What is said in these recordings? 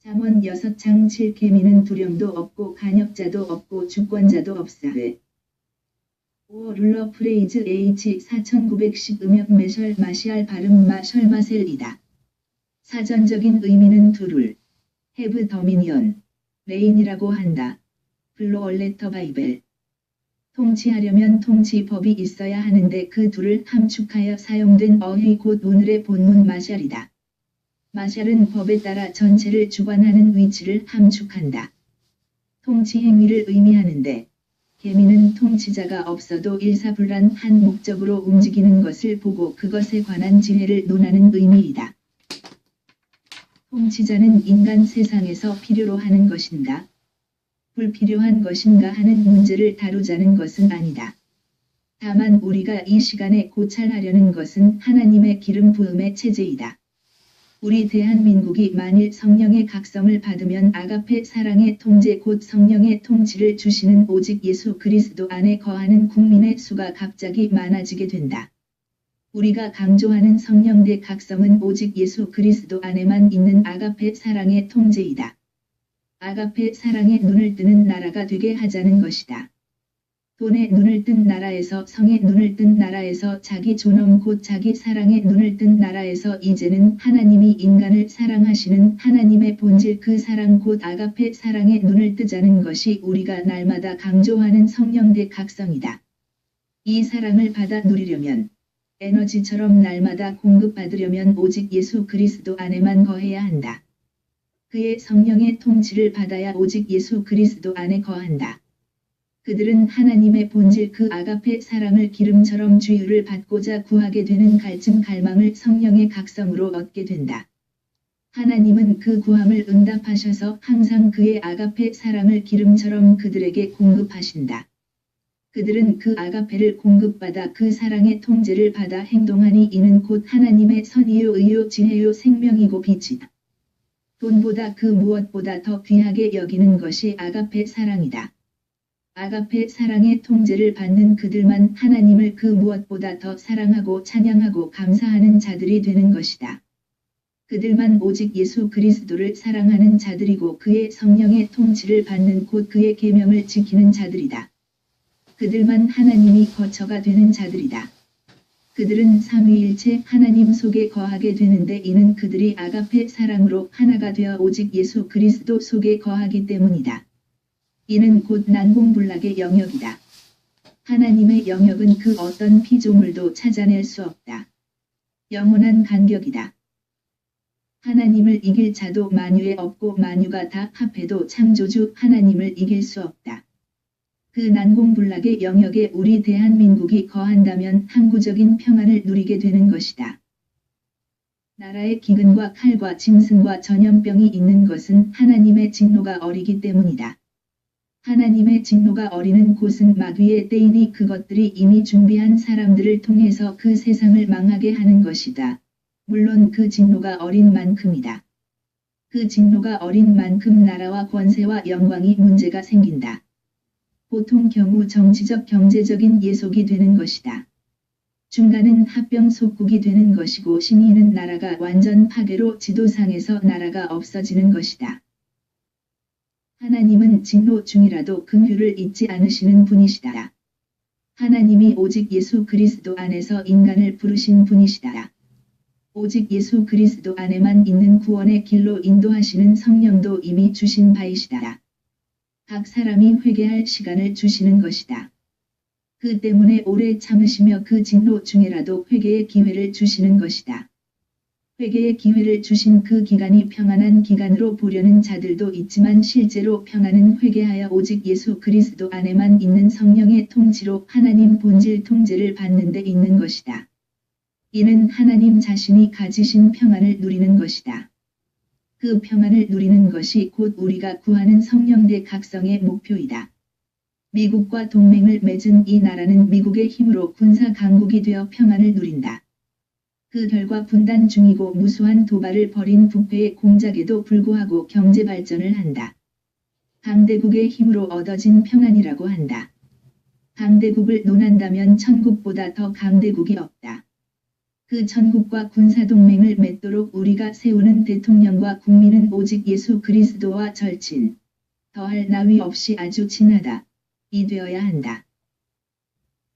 잠언 6장 7 개미는 두령도 없고 간역자도 없고 주권자도 없사되. 5. 룰러 프레이즈 H 4910 음역 매셜 마시알 발음 마셜마셀이다. 사전적인 의미는 두룰, have 더미니언, 레인이라고 한다. 블로 얼레터 바이벨. 통치하려면 통치법이 있어야 하는데 그 둘을 함축하여 사용된 어휘 곧 오늘의 본문 마샬이다. 마샬은 법에 따라 전체를 주관하는 위치를 함축한다. 통치 행위를 의미하는데 개미는 통치자가 없어도 일사불란한 목적으로 움직이는 것을 보고 그것에 관한 지혜를 논하는 의미이다. 통치자는 인간 세상에서 필요로 하는 것인가? 불필요한 것인가 하는 문제를 다루자는 것은 아니다. 다만 우리가 이 시간에 고찰하려는 것은 하나님의 기름 부음의 체제이다. 우리 대한민국이 만일 성령의 각성을 받으면 아가페 사랑의 통제 곧 성령의 통치를 주시는 오직 예수 그리스도 안에 거하는 국민의 수가 갑자기 많아지게 된다. 우리가 강조하는 성령대 각성은 오직 예수 그리스도 안에만 있는 아가페 사랑의 통제이다. 아가페 사랑에 눈을 뜨는 나라가 되게 하자는 것이다. 돈에 눈을 뜬 나라에서 성에 눈을 뜬 나라에서 자기 존엄 곧 자기 사랑에 눈을 뜬 나라에서 이제는 하나님이 인간을 사랑하시는 하나님의 본질 그 사랑 곧 아가페 사랑에 눈을 뜨자는 것이 우리가 날마다 강조하는 성령대 각성이다. 이 사랑을 받아 누리려면 에너지처럼 날마다 공급받으려면 오직 예수 그리스도 안에만 거해야 한다. 그의 성령의 통치를 받아야 오직 예수 그리스도 안에 거한다. 그들은 하나님의 본질 그 아가페 사랑을 기름처럼 주유를 받고자 구하게 되는 갈증 갈망을 성령의 각성으로 얻게 된다. 하나님은 그 구함을 응답하셔서 항상 그의 아가페 사랑을 기름처럼 그들에게 공급하신다. 그들은 그 아가페를 공급받아 그 사랑의 통제를 받아 행동하니 이는 곧 하나님의 선이요 의요 지혜요 생명이고 빛이다. 돈보다 그 무엇보다 더 귀하게 여기는 것이 아가페 사랑이다. 아가페 사랑의 통제를 받는 그들만 하나님을 그 무엇보다 더 사랑하고 찬양하고 감사하는 자들이 되는 것이다. 그들만 오직 예수 그리스도를 사랑하는 자들이고 그의 성령의 통치를 받는 곧 그의 계명을 지키는 자들이다. 그들만 하나님이 거처가 되는 자들이다. 그들은 삼위일체 하나님 속에 거하게 되는데 이는 그들이 아가페 사랑으로 하나가 되어 오직 예수 그리스도 속에 거하기 때문이다. 이는 곧 난공불락의 영역이다. 하나님의 영역은 그 어떤 피조물도 찾아낼 수 없다. 영원한 간격이다. 하나님을 이길 자도 만유에 없고 만유가 다 합해도 창조주 하나님을 이길 수 없다. 그 난공불락의 영역에 우리 대한민국이 거한다면 항구적인 평안을 누리게 되는 것이다. 나라의 기근과 칼과 짐승과 전염병이 있는 것은 하나님의 진노가 어리기 때문이다. 하나님의 진노가 어리는 곳은 마귀의 때이니 그것들이 이미 준비한 사람들을 통해서 그 세상을 망하게 하는 것이다. 물론 그 진노가 어린 만큼이다. 그 진노가 어린 만큼 나라와 권세와 영광이 문제가 생긴다. 보통 경우 정치적 경제적인 예속이 되는 것이다. 중간은 합병 속국이 되는 것이고 심의는 나라가 완전 파괴로 지도상에서 나라가 없어지는 것이다. 하나님은 진노 중이라도 긍휼을 잊지 않으시는 분이시다. 하나님이 오직 예수 그리스도 안에서 인간을 부르신 분이시다. 오직 예수 그리스도 안에만 있는 구원의 길로 인도하시는 성령도 이미 주신 바이시다. 각 사람이 회개할 시간을 주시는 것이다. 그 때문에 오래 참으시며 그 진노 중에라도 회개의 기회를 주시는 것이다. 회개의 기회를 주신 그 기간이 평안한 기간으로 보려는 자들도 있지만 실제로 평안은 회개하여 오직 예수 그리스도 안에만 있는 성령의 통치로 하나님 본질 통제를 받는 데 있는 것이다. 이는 하나님 자신이 가지신 평안을 누리는 것이다. 그 평안을 누리는 것이 곧 우리가 구하는 성령대 각성의 목표이다. 미국과 동맹을 맺은 이 나라는 미국의 힘으로 군사 강국이 되어 평안을 누린다. 그 결과 분단 중이고 무수한 도발을 벌인 북괴의 공작에도 불구하고 경제 발전을 한다. 강대국의 힘으로 얻어진 평안이라고 한다. 강대국을 논한다면 천국보다 더 강대국이 없다. 그 천국과 군사동맹을 맺도록 우리가 세우는 대통령과 국민은 오직 예수 그리스도와 절친, 더할 나위 없이 아주 친하다. 이 되어야 한다.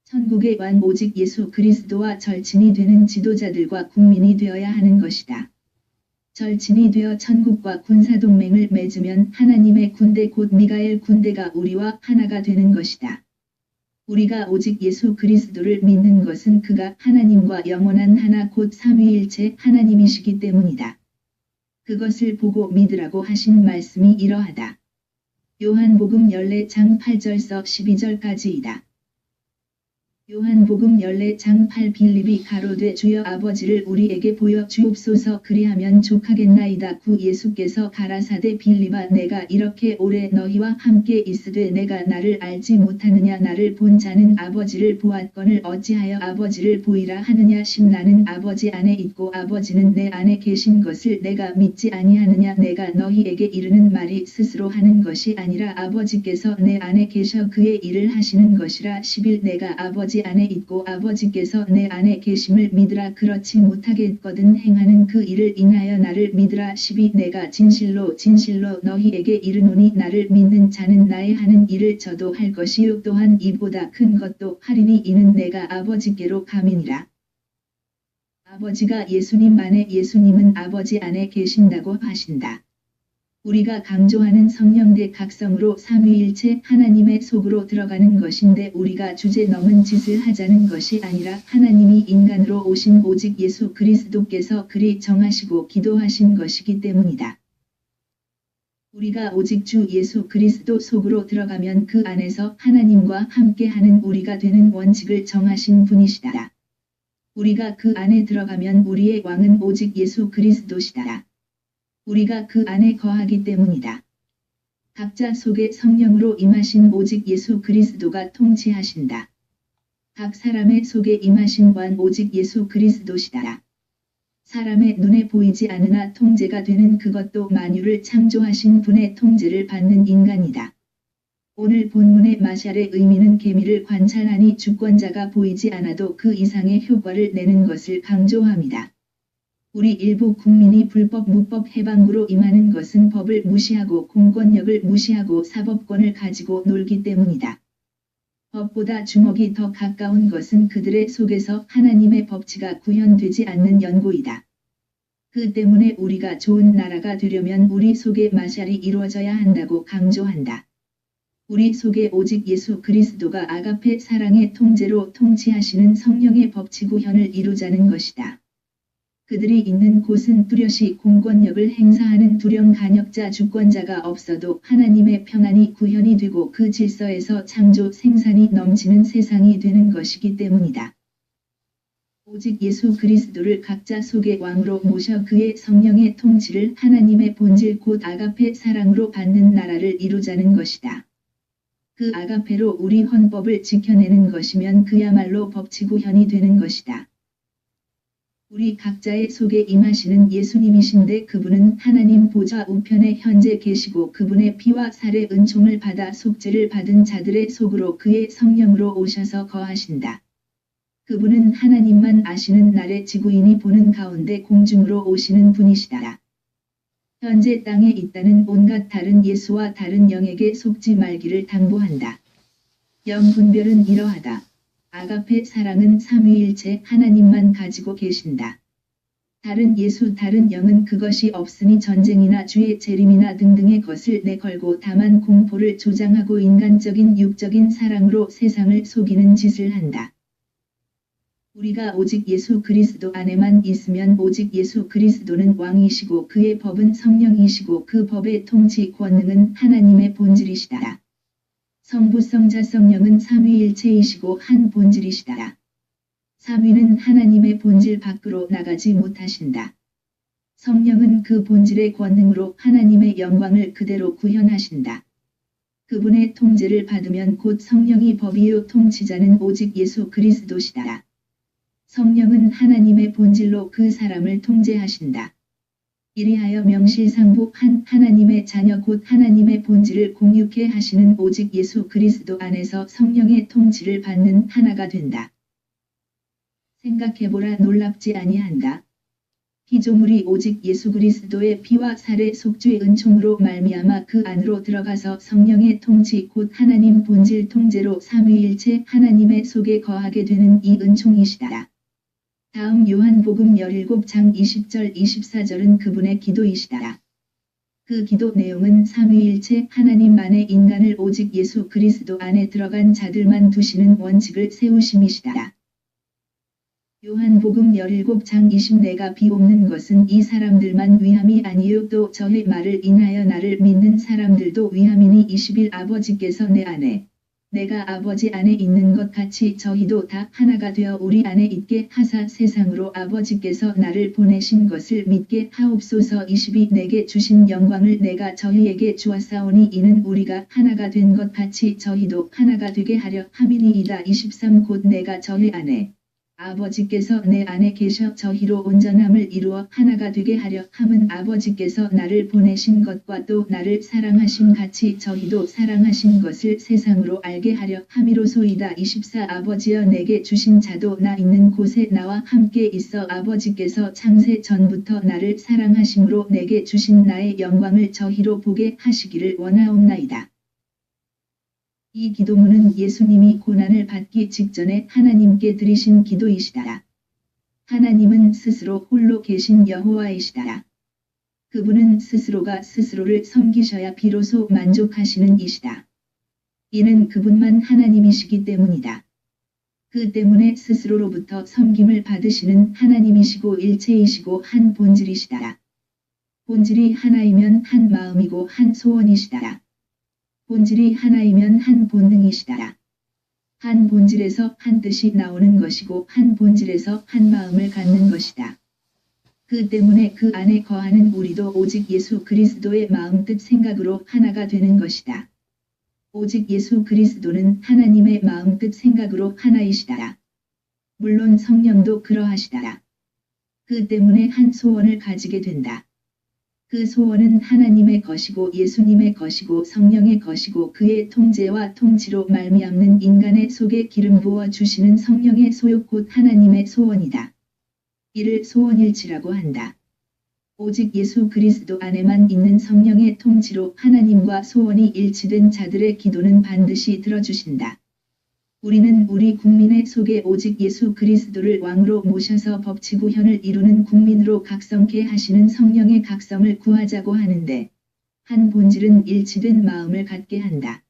천국의 왕 오직 예수 그리스도와 절친이 되는 지도자들과 국민이 되어야 하는 것이다. 절친이 되어 천국과 군사동맹을 맺으면 하나님의 군대 곧 미가엘 군대가 우리와 하나가 되는 것이다. 우리가 오직 예수 그리스도를 믿는 것은 그가 하나님과 영원한 하나 곧 삼위일체 하나님이시기 때문이다. 그것을 보고 믿으라고 하신 말씀이 이러하다. 요한복음 14장 8절서 12절까지이다. 요한복음 14장 8 빌립이 가로되 주여 아버지를 우리에게 보여 주옵소서 그리하면 족하겠나이다. 구 예수께서 가라사대 빌립아 내가 이렇게 오래 너희와 함께 있으되 내가 나를 알지 못하느냐 나를 본 자는 아버지를 보았거늘 어찌하여 아버지를 보이라 하느냐 심 나는 아버지 안에 있고 아버지는 내 안에 계신 것을 내가 믿지 아니하느냐 내가 너희에게 이르는 말이 스스로 하는 것이 아니라 아버지께서 내 안에 계셔 그의 일을 하시는 것이라 11 내가 아버지 안에 있고 아버지께서 내 안에 계심을 믿으라 그렇지 못하겠거든 행하는 그 일을 인하여 나를 믿으라 12 내가 진실로 너희에게 이르노니 나를 믿는 자는 나의 하는 일을 저도 할 것이요 또한 이보다 큰 것도 하리니 이는 내가 아버지께로 감이니라. 아버지가 예수님 안에 예수님은 아버지 안에 계신다고 하신다. 우리가 강조하는 성령대 각성으로 삼위일체 하나님의 속으로 들어가는 것인데 우리가 주제 넘은 짓을 하자는 것이 아니라 하나님이 인간으로 오신 오직 예수 그리스도께서 그리 정하시고 기도하신 것이기 때문이다. 우리가 오직 주 예수 그리스도 속으로 들어가면 그 안에서 하나님과 함께하는 우리가 되는 원칙을 정하신 분이시다. 우리가 그 안에 들어가면 우리의 왕은 오직 예수 그리스도시다. 우리가 그 안에 거하기 때문이다. 각자 속에 성령으로 임하신 오직 예수 그리스도가 통치하신다. 각 사람의 속에 임하신 관 오직 예수 그리스도시다. 사람의 눈에 보이지 않으나 통제가 되는 그것도 만유를 창조하신 분의 통제를 받는 인간이다. 오늘 본문의 마샬의 의미는 계미를 관찰하니 주권자가 보이지 않아도 그 이상의 효과를 내는 것을 강조합니다. 우리 일부 국민이 불법 무법 해방으로 임하는 것은 법을 무시하고 공권력을 무시하고 사법권을 가지고 놀기 때문이다. 법보다 주먹이 더 가까운 것은 그들의 속에서 하나님의 법치가 구현되지 않는 연고이다. 그 때문에 우리가 좋은 나라가 되려면 우리 속에 마샬이 이루어져야 한다고 강조한다. 우리 속에 오직 예수 그리스도가 아가페 사랑의 통제로 통치하시는 성령의 법치 구현을 이루자는 것이다. 그들이 있는 곳은 뚜렷이 공권력을 행사하는 두령 간역자 주권자가 없어도 하나님의 평안이 구현이 되고 그 질서에서 창조 생산이 넘치는 세상이 되는 것이기 때문이다. 오직 예수 그리스도를 각자 속의 왕으로 모셔 그의 성령의 통치를 하나님의 본질 곧 아가페 사랑으로 받는 나라를 이루자는 것이다. 그 아가페로 우리 헌법을 지켜내는 것이면 그야말로 법치 구현이 되는 것이다. 우리 각자의 속에 임하시는 예수님이신데 그분은 하나님 보좌 우편에 현재 계시고 그분의 피와 살의 은총을 받아 속죄를 받은 자들의 속으로 그의 성령으로 오셔서 거하신다. 그분은 하나님만 아시는 날의 지구인이 보는 가운데 공중으로 오시는 분이시다. 현재 땅에 있다는 온갖 다른 예수와 다른 영에게 속지 말기를 당부한다. 영분별은 이러하다. 아가페 사랑은 삼위일체 하나님만 가지고 계신다. 다른 예수 다른 영은 그것이 없으니 전쟁이나 주의 재림이나 등등의 것을 내걸고 다만 공포를 조장하고 인간적인 육적인 사랑으로 세상을 속이는 짓을 한다. 우리가 오직 예수 그리스도 안에만 있으면 오직 예수 그리스도는 왕이시고 그의 법은 성령이시고 그 법의 통치 권능은 하나님의 본질이시다. 성부 성자 성령은 삼위일체이시고 한 본질이시다. 삼위는 하나님의 본질 밖으로 나가지 못하신다. 성령은 그 본질의 권능으로 하나님의 영광을 그대로 구현하신다. 그분의 통제를 받으면 곧 성령이 법이요 통치자는 오직 예수 그리스도시다. 성령은 하나님의 본질로 그 사람을 통제하신다. 이리하여 명실상부한 하나님의 자녀 곧 하나님의 본질을 공유케 하시는 오직 예수 그리스도 안에서 성령의 통치를 받는 하나가 된다. 생각해보라 놀랍지 아니한가. 피조물이 오직 예수 그리스도의 피와 살의 속죄 은총으로 말미암아 그 안으로 들어가서 성령의 통치 곧 하나님 본질 통제로 삼위일체 하나님의 속에 거하게 되는 이 은총이시다. 다음 요한복음 17장 20절 24절은 그분의 기도이시다. 그 기도 내용은 삼위일체 하나님 안에 인간을 오직 예수 그리스도 안에 들어간 자들만 두시는 원칙을 세우심이시다. 요한복음 17장 20 내가 비옵는 것은 이 사람들만 위함이 아니요 또 저의 말을 인하여 나를 믿는 사람들도 위함이니 21 아버지께서 내 안에 내가 아버지 안에 있는 것 같이 저희도 다 하나가 되어 우리 안에 있게 하사 세상으로 아버지께서 나를 보내신 것을 믿게 하옵소서. 22 내게 주신 영광을 내가 저희에게 주었사오니 이는 우리가 하나가 된 것 같이 저희도 하나가 되게 하려 함이니이다. 23 곧 내가 저희 안에 아버지께서 내 안에 계셔 저희로 온전함을 이루어 하나가 되게 하려 함은 아버지께서 나를 보내신 것과 또 나를 사랑하심 같이 저희도 사랑하신 것을 세상으로 알게 하려 함이로소이다. 24 아버지여 내게 주신 자도 나 있는 곳에 나와 함께 있어 아버지께서 창세 전부터 나를 사랑하심으로 내게 주신 나의 영광을 저희로 보게 하시기를 원하옵나이다. 이 기도문은 예수님이 고난을 받기 직전에 하나님께 드리신 기도이시다. 하나님은 스스로 홀로 계신 여호와이시다. 그분은 스스로가 스스로를 섬기셔야 비로소 만족하시는 이시다. 이는 그분만 하나님이시기 때문이다. 그 때문에 스스로로부터 섬김을 받으시는 하나님이시고 일체이시고 한 본질이시다. 본질이 하나이면 한 마음이고 한 소원이시다. 본질이 하나이면 한 본능이시다. 한 본질에서 한 뜻이 나오는 것이고 한 본질에서 한 마음을 갖는 것이다. 그 때문에 그 안에 거하는 우리도 오직 예수 그리스도의 마음 뜻 생각으로 하나가 되는 것이다. 오직 예수 그리스도는 하나님의 마음 뜻 생각으로 하나이시다. 물론 성령도 그러하시다. 그 때문에 한 소원을 가지게 된다. 그 소원은 하나님의 것이고 예수님의 것이고 성령의 것이고 그의 통제와 통치로 말미암는 인간의 속에 기름 부어 주시는 성령의 소욕 곧 하나님의 소원이다. 이를 소원일치라고 한다. 오직 예수 그리스도 안에만 있는 성령의 통치로 하나님과 소원이 일치된 자들의 기도는 반드시 들어주신다. 우리는 우리 국민의 속에 오직 예수 그리스도를 왕으로 모셔서 법치구현을 이루는 국민으로 각성케 하시는 성령의 각성을 구하자고 하는데 한 본질은 일치된 마음을 갖게 한다.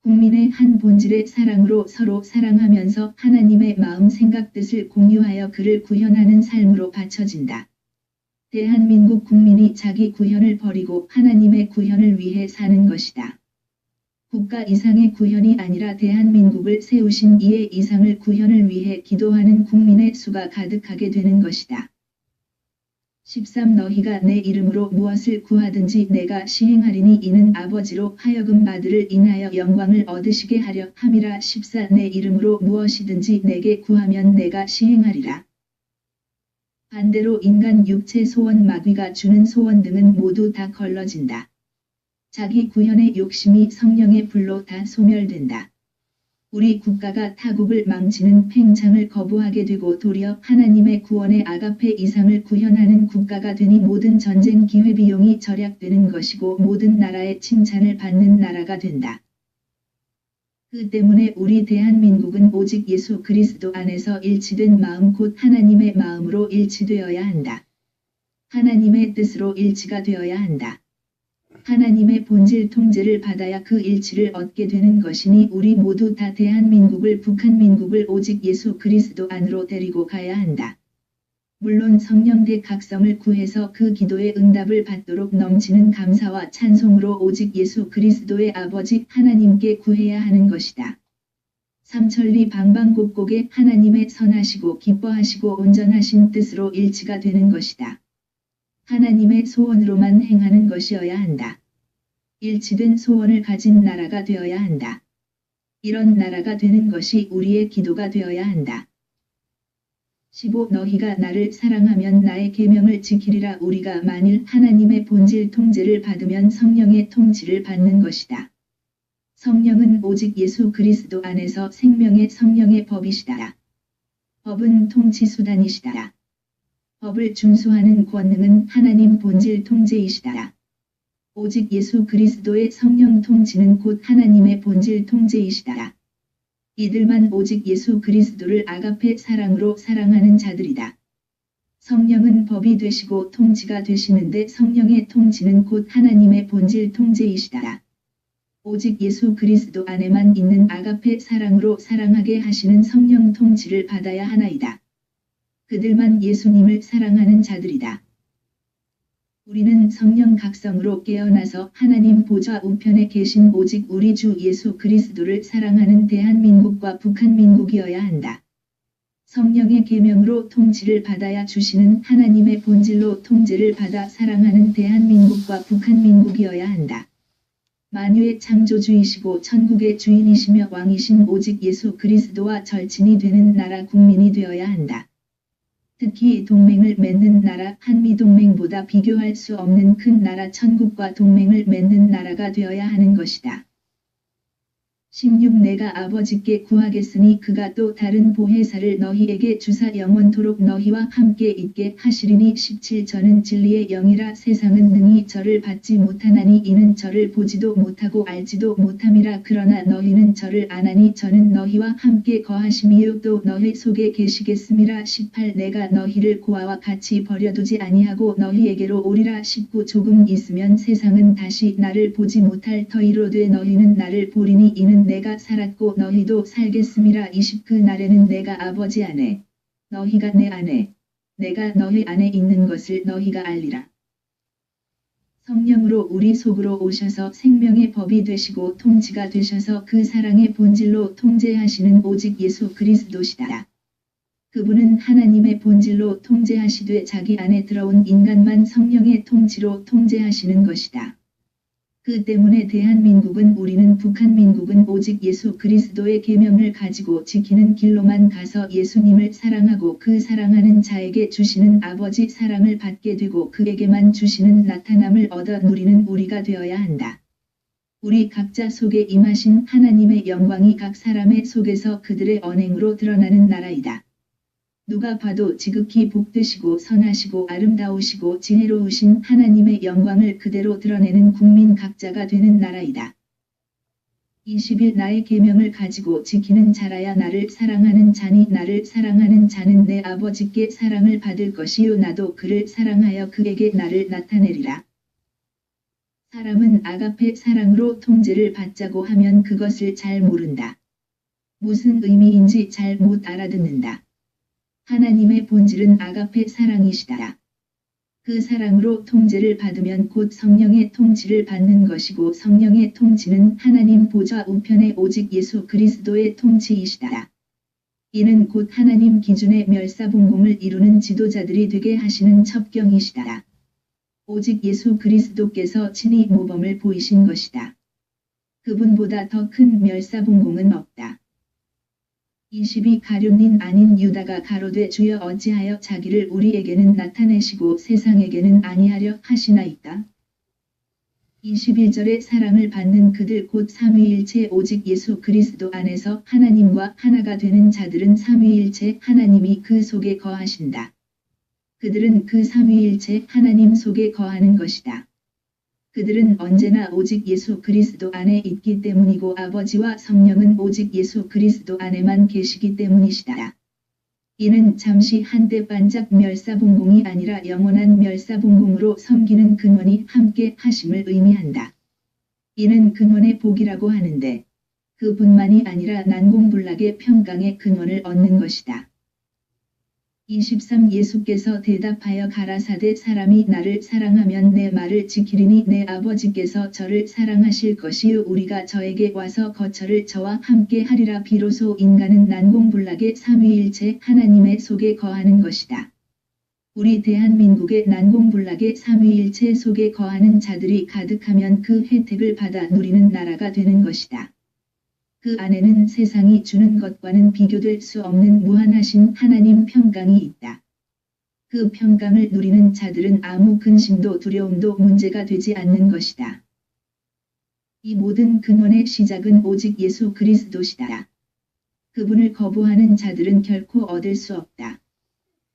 국민의 한 본질의 사랑으로 서로 사랑하면서 하나님의 마음 생각 뜻을 공유하여 그를 구현하는 삶으로 바쳐진다. 대한민국 국민이 자기 구현을 버리고 하나님의 구현을 위해 사는 것이다. 국가 이상의 구현이 아니라 대한민국을 세우신 이의 이상을 구현을 위해 기도하는 국민의 수가 가득하게 되는 것이다. 13 너희가 내 이름으로 무엇을 구하든지 내가 시행하리니 이는 아버지로 하여금 아들을 인하여 영광을 얻으시게 하려 함이라. 14 내 이름으로 무엇이든지 내게 구하면 내가 시행하리라. 반대로 인간 육체 소원 마귀가 주는 소원 등은 모두 다 걸러진다. 자기 구현의 욕심이 성령의 불로 다 소멸된다. 우리 국가가 타국을 망치는 팽창을 거부하게 되고 도리어 하나님의 구원의 아가페 이상을 구현하는 국가가 되니 모든 전쟁 기회비용이 절약되는 것이고 모든 나라의 칭찬을 받는 나라가 된다. 그 때문에 우리 대한민국은 오직 예수 그리스도 안에서 일치된 마음 곧 하나님의 마음으로 일치되어야 한다. 하나님의 뜻으로 일치가 되어야 한다. 하나님의 본질 통제를 받아야 그 일치를 얻게 되는 것이니 우리 모두 다 대한민국을 북한민국을 오직 예수 그리스도 안으로 데리고 가야 한다. 물론 성령대 각성을 구해서 그 기도의 응답을 받도록 넘치는 감사와 찬송으로 오직 예수 그리스도의 아버지 하나님께 구해야 하는 것이다. 삼천리 방방곡곡에 하나님의 선하시고 기뻐하시고 온전하신 뜻으로 일치가 되는 것이다. 하나님의 소원으로만 행하는 것이어야 한다. 일치된 소원을 가진 나라가 되어야 한다. 이런 나라가 되는 것이 우리의 기도가 되어야 한다. 15 너희가 나를 사랑하면 나의 계명을 지키리라. 우리가 만일 하나님의 본질 통제를 받으면 성령의 통치를 받는 것이다. 성령은 오직 예수 그리스도 안에서 생명의 성령의 법이시다. 법은 통치수단이시다라. 법을 준수하는 권능은 하나님 본질 통제이시다라. 오직 예수 그리스도의 성령 통치는 곧 하나님의 본질 통제이시다라. 이들만 오직 예수 그리스도를 아가페 사랑으로 사랑하는 자들이다. 성령은 법이 되시고 통치가 되시는데 성령의 통치는 곧 하나님의 본질 통제이시다라. 오직 예수 그리스도 안에만 있는 아가페 사랑으로 사랑하게 하시는 성령 통치를 받아야 하나이다. 그들만 예수님을 사랑하는 자들이다. 우리는 성령 각성으로 깨어나서 하나님 보좌 우편에 계신 오직 우리 주 예수 그리스도를 사랑하는 대한민국과 북한민국이어야 한다. 성령의 계명으로 통치를 받아야 주시는 하나님의 본질로 통제를 받아 사랑하는 대한민국과 북한민국이어야 한다. 만유의 창조주이시고 천국의 주인이시며 왕이신 오직 예수 그리스도와 절친이 되는 나라 국민이 되어야 한다. 특히 동맹을 맺는 나라 한미동맹보다 비교할 수 없는 큰 나라 천국과 동맹을 맺는 나라가 되어야 하는 것이다. 16 내가 아버지께 구하겠으니 그가 또 다른 보혜사를 너희에게 주사 영원토록 너희와 함께 있게 하시리니 17 저는 진리의 영이라 세상은 능히 저를 받지 못하나니 이는 저를 보지도 못하고 알지도 못함이라 그러나 너희는 저를 아나니 저는 너희와 함께 거하심이요 또 너희 속에 계시겠음이라 18 내가 너희를 고아와 같이 버려두지 아니하고 너희에게로 오리라 19 조금 있으면 세상은 다시 나를 보지 못할 터이로되 너희는 나를 보리니 이는 내가 살았고 너희도 살겠음이라 20 그 날에는 내가 아버지 안에 너희가 내 안에 내가 너희 안에 있는 것을 너희가 알리라. 성령으로 우리 속으로 오셔서 생명의 법이 되시고 통치가 되셔서 그 사랑의 본질로 통제하시는 오직 예수 그리스도시다. 그분은 하나님의 본질로 통제하시되 자기 안에 들어온 인간만 성령의 통치로 통제하시는 것이다. 그 때문에 대한민국은 우리는 북한민국은 오직 예수 그리스도의 계명을 가지고 지키는 길로만 가서 예수님을 사랑하고 그 사랑하는 자에게 주시는 아버지 사랑을 받게 되고 그에게만 주시는 나타남을 얻어 누리는 우리가 되어야 한다. 우리 각자 속에 임하신 하나님의 영광이 각 사람의 속에서 그들의 언행으로 드러나는 나라이다. 누가 봐도 지극히 복되시고 선하시고 아름다우시고 지혜로우신 하나님의 영광을 그대로 드러내는 국민 각자가 되는 나라이다. 20일 나의 계명을 가지고 지키는 자라야 나를 사랑하는 자니 나를 사랑하는 자는 내 아버지께 사랑을 받을 것이요 나도 그를 사랑하여 그에게 나를 나타내리라. 사람은 아가페 사랑으로 통제를 받자고 하면 그것을 잘 모른다. 무슨 의미인지 잘 못 알아듣는다. 하나님의 본질은 아가페 사랑이시다. 그 사랑으로 통제를 받으면 곧 성령의 통치를 받는 것이고 성령의 통치는 하나님 보좌 우편에 오직 예수 그리스도의 통치이시다. 이는 곧 하나님 기준의 멸사봉공을 이루는 지도자들이 되게 하시는 첩경이시다. 오직 예수 그리스도께서 친히 모범을 보이신 것이다. 그분보다 더 큰 멸사봉공은 없다. 22 가룟린 아닌 유다가 가로되 주여 어찌하여 자기를 우리에게는 나타내시고 세상에게는 아니하려 하시나이까. 21절에 사랑을 받는 그들 곧 삼위일체 오직 예수 그리스도 안에서 하나님과 하나가 되는 자들은 삼위일체 하나님이 그 속에 거하신다. 그들은 그 삼위일체 하나님 속에 거하는 것이다. 그들은 언제나 오직 예수 그리스도 안에 있기 때문이고 아버지와 성령은 오직 예수 그리스도 안에만 계시기 때문이시다. 이는 잠시 한때 반짝 멸사봉공이 아니라 영원한 멸사봉공으로 섬기는 근원이 함께 하심을 의미한다. 이는 근원의 복이라고 하는데 그뿐만이 아니라 난공불락의 평강의 근원을 얻는 것이다. 23 예수께서 대답하여 가라사대 사람이 나를 사랑하면 내 말을 지키리니 내 아버지께서 저를 사랑하실 것이요 우리가 저에게 와서 거처를 저와 함께 하리라. 비로소 인간은 난공불락의 삼위일체 하나님의 속에 거하는 것이다. 우리 대한민국의 난공불락의 삼위일체 속에 거하는 자들이 가득하면 그 혜택을 받아 누리는 나라가 되는 것이다. 그 안에는 세상이 주는 것과는 비교될 수 없는 무한하신 하나님 평강이 있다. 그 평강을 누리는 자들은 아무 근심도 두려움도 문제가 되지 않는 것이다. 이 모든 근원의 시작은 오직 예수 그리스도시다. 그분을 거부하는 자들은 결코 얻을 수 없다.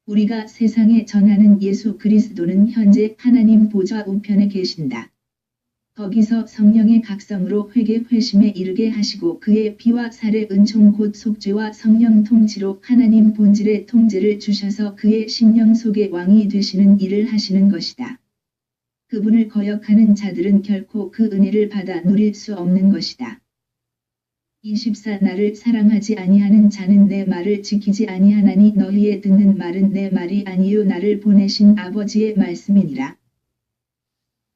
우리가 세상에 전하는 예수 그리스도는 현재 하나님 보좌 우편에 계신다. 거기서 성령의 각성으로 회개 회심에 이르게 하시고 그의 피와 살의 은총 곧 속죄와 성령 통치로 하나님 본질의 통제를 주셔서 그의 심령 속의 왕이 되시는 일을 하시는 것이다. 그분을 거역하는 자들은 결코 그 은혜를 받아 누릴 수 없는 것이다. 24 나를 사랑하지 아니하는 자는 내 말을 지키지 아니하나니 너희의 듣는 말은 내 말이 아니요 나를 보내신 아버지의 말씀이니라.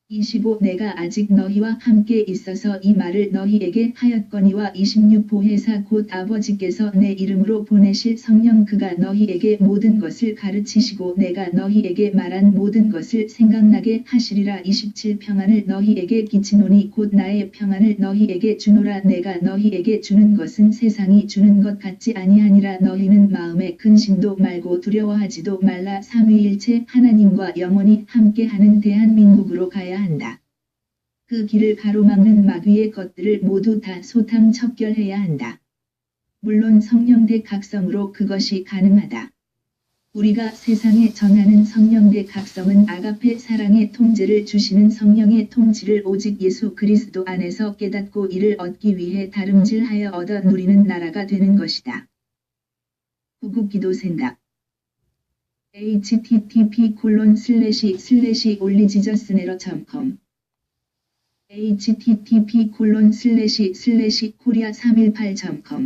25 내가 아직 너희와 함께 있어서 이 말을 너희에게 하였거니와 26 보혜사 곧 아버지께서 내 이름으로 보내실 성령 그가 너희에게 모든 것을 가르치시고 내가 너희에게 말한 모든 것을 생각나게 하시리라. 27 평안을 너희에게 끼치노니 곧 나의 평안을 너희에게 주노라. 내가 너희에게 주는 것은 세상이 주는 것 같지 아니하니라. 너희는 마음에 근심도 말고 두려워하지도 말라. 삼위일체 하나님과 영원히 함께하는 대한민국으로 가야 한다. 그 길을 가로막는 마귀의 것들을 모두 다 소탕 척결해야 한다. 물론 성령대 각성으로 그것이 가능하다. 우리가 세상에 전하는 성령대 각성은 아가페 사랑의 통제를 주시는 성령의 통치를 오직 예수 그리스도 안에서 깨닫고 이를 얻기 위해 다름질하여 얻어 누리는 나라가 되는 것이다. 구국기도 생각 http://올리지저스네러.com http://korea318.com